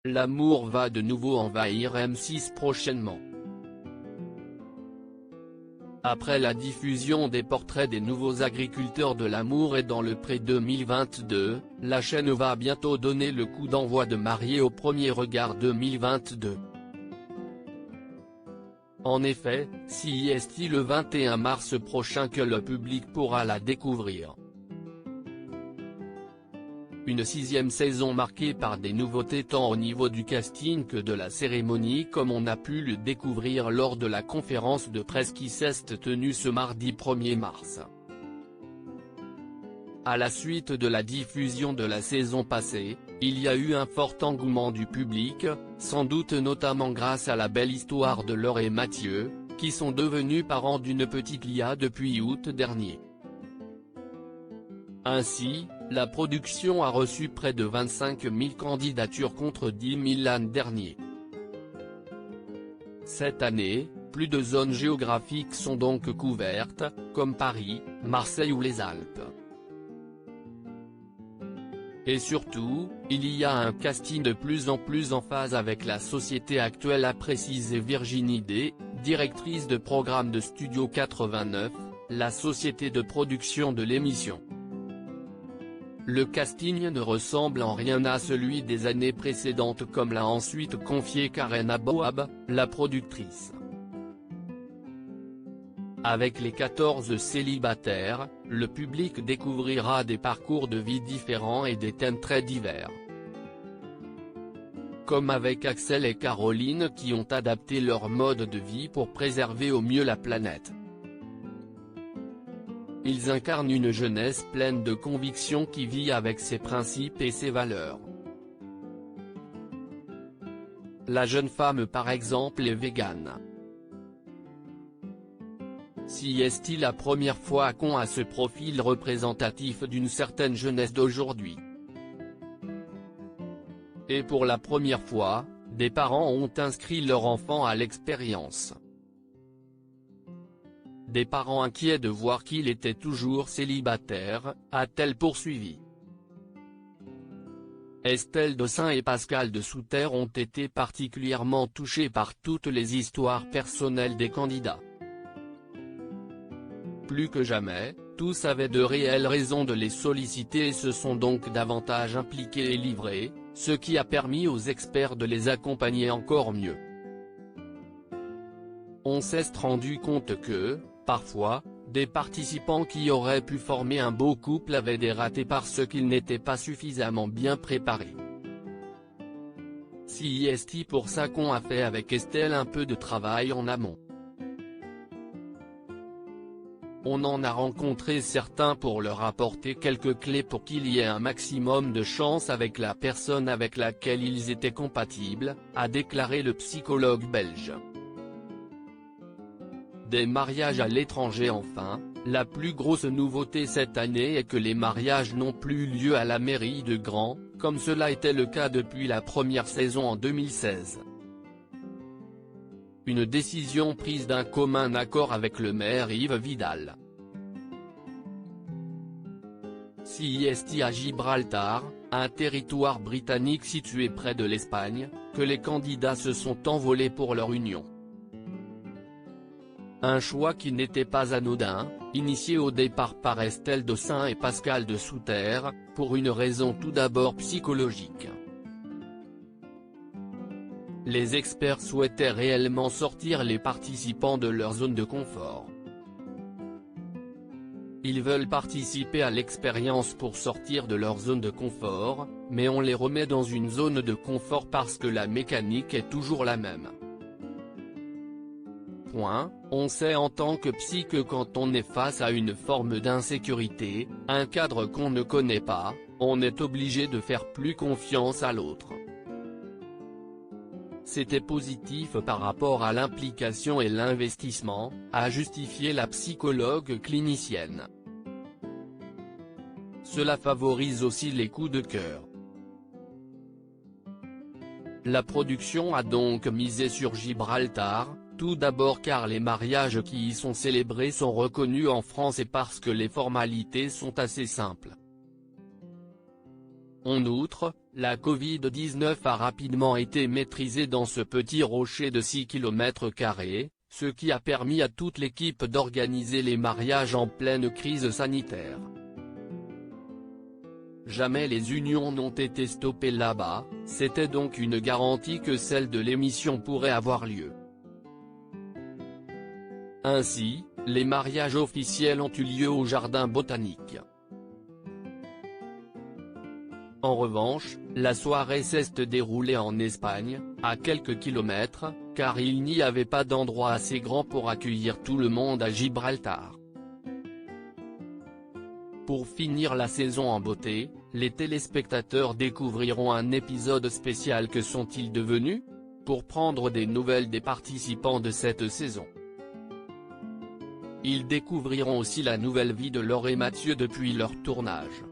L'amour va de nouveau envahir M6 prochainement. Après la diffusion des portraits des nouveaux agriculteurs de l'amour et dans le Pré 2022, la chaîne va bientôt donner le coup d'envoi de Mariés au premier regard 2022. En effet, c'est le 21 mars prochain que le public pourra la découvrir. Une 6e saison marquée par des nouveautés tant au niveau du casting que de la cérémonie, comme on a pu le découvrir lors de la conférence de presse qui s'est tenue ce mardi 1er mars. À la suite de la diffusion de la saison passée, il y a eu un fort engouement du public, sans doute notamment grâce à la belle histoire de Laure et Mathieu, qui sont devenus parents d'une petite Lia depuis août dernier. Ainsi, la production a reçu près de 25 000 candidatures contre 10 000 l'an dernier. Cette année, plus de zones géographiques sont donc couvertes, comme Paris, Marseille ou les Alpes. Et surtout, il y a un casting de plus en plus en phase avec la société actuelle, a précisé Virginie Day, directrice de programme de Studio 89, la société de production de l'émission. Le casting ne ressemble en rien à celui des années précédentes, comme l'a ensuite confié Karen Abouab, la productrice. Avec les 14 célibataires, le public découvrira des parcours de vie différents et des thèmes très divers. Comme avec Axel et Caroline qui ont adapté leur mode de vie pour préserver au mieux la planète. Ils incarnent une jeunesse pleine de convictions qui vit avec ses principes et ses valeurs. La jeune femme par exemple est végane. Si est-il la première fois qu'on a ce profil représentatif d'une certaine jeunesse d'aujourd'hui. Et pour la première fois, des parents ont inscrit leur enfant à l'expérience. Des parents inquiets de voir qu'il était toujours célibataire, a-t-elle poursuivi. Estelle Dossin et Pascal de Souter ont été particulièrement touchés par toutes les histoires personnelles des candidats. Plus que jamais, tous avaient de réelles raisons de les solliciter et se sont donc davantage impliqués et livrés, ce qui a permis aux experts de les accompagner encore mieux. On s'est rendu compte que, parfois, des participants qui auraient pu former un beau couple avaient des ratés parce qu'ils n'étaient pas suffisamment bien préparés. C'est pour ça qu'on a fait avec Estelle un peu de travail en amont. On en a rencontré certains pour leur apporter quelques clés pour qu'il y ait un maximum de chance avec la personne avec laquelle ils étaient compatibles, a déclaré le psychologue belge. Des mariages à l'étranger enfin, la plus grosse nouveauté cette année est que les mariages n'ont plus lieu à la mairie de Grand, comme cela était le cas depuis la première saison en 2016. Une décision prise d'un commun accord avec le maire Yves Vidal. C'est à Gibraltar, un territoire britannique situé près de l'Espagne, que les candidats se sont envolés pour leur union. Un choix qui n'était pas anodin, initié au départ par Estelle Dossin et Pascal de Souter, pour une raison tout d'abord psychologique. Les experts souhaitaient réellement sortir les participants de leur zone de confort. Ils veulent participer à l'expérience pour sortir de leur zone de confort, mais on les remet dans une zone de confort parce que la mécanique est toujours la même. On sait en tant que psy que quand on est face à une forme d'insécurité, un cadre qu'on ne connaît pas, on est obligé de faire plus confiance à l'autre. C'était positif par rapport à l'implication et l'investissement, a justifié la psychologue clinicienne. Cela favorise aussi les coups de cœur. La production a donc misé sur Gibraltar, tout d'abord car les mariages qui y sont célébrés sont reconnus en France et parce que les formalités sont assez simples. En outre, la Covid-19 a rapidement été maîtrisée dans ce petit rocher de 6 km², ce qui a permis à toute l'équipe d'organiser les mariages en pleine crise sanitaire. Jamais les unions n'ont été stoppées là-bas, c'était donc une garantie que celle de l'émission pourrait avoir lieu. Ainsi, les mariages officiels ont eu lieu au Jardin botanique. En revanche, la soirée s'est déroulée en Espagne, à quelques kilomètres, car il n'y avait pas d'endroit assez grand pour accueillir tout le monde à Gibraltar. Pour finir la saison en beauté, les téléspectateurs découvriront un épisode spécial Que sont-ils devenus ? Pour prendre des nouvelles des participants de cette saison. Ils découvriront aussi la nouvelle vie de Laure et Mathieu depuis leur tournage.